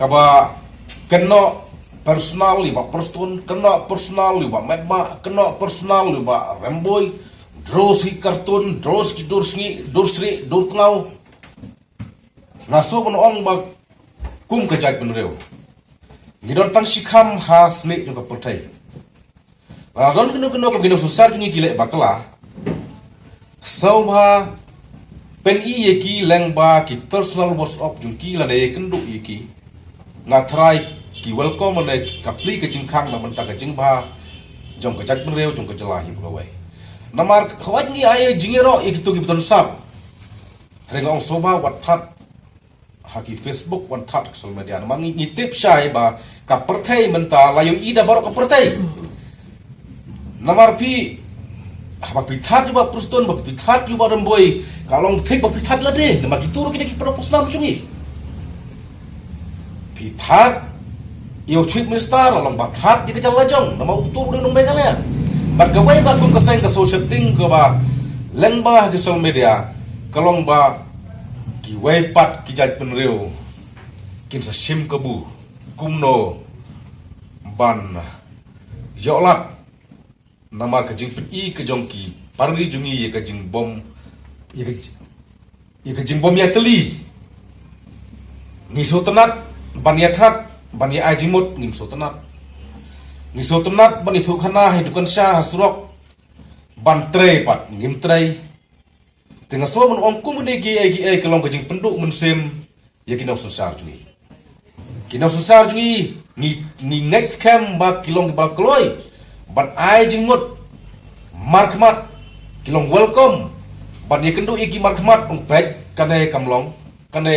kaba kena personal liba person kena personal liba medma kena personal liba remboy dros hi kartun dros ki dursri durtngau naso ong ba kum kajak benreu ngidon tang sikham has ne jong kapertai radon keno keno susar jungi gile bakla sauba pen i yeki lengba ki personal whatsapp jungki la ne kendu yeki ngatrai ki welcome ne kapli ke jingkhang na menta ke jingba jong kajak benreu jong kajalahi bulawai namar khawat ni ay jingero ikitu ki beton sap rengong soba wathat haki Facebook wathat social media namang ngitip syai ba kapertai menta layu ida baru kapertai namar pi apa pithat juga pruston ba pithat juga remboy kalong thik ba pithat la de namar kituru kini ki propos nam chungi pithat yo chief minister along bathat di kejal lajong nama utur de nong begala bagawai ba kung kaseng ka social thing ko ba lengba di social media kalong ba ki waipat ki jaj penreu kin sa sim kebu kumno ban yolak namar kajing pi kejongki pargi jungi ye kajing bom ye kajing bom ya teli ngiso tenat ban ya khat ban ya ajimut ngimso tenat ngiso tenat ban itu khana hidukan syah surok ban tre pat ngim tre tengah so men ongkum ne gi kelong kajing penduk mensem ye kinau susar jungi ni next camp ba kilong ba kloi but I jingmut markmat kilong welcome but ye kendu iki markmat peng pek kane kamlong kane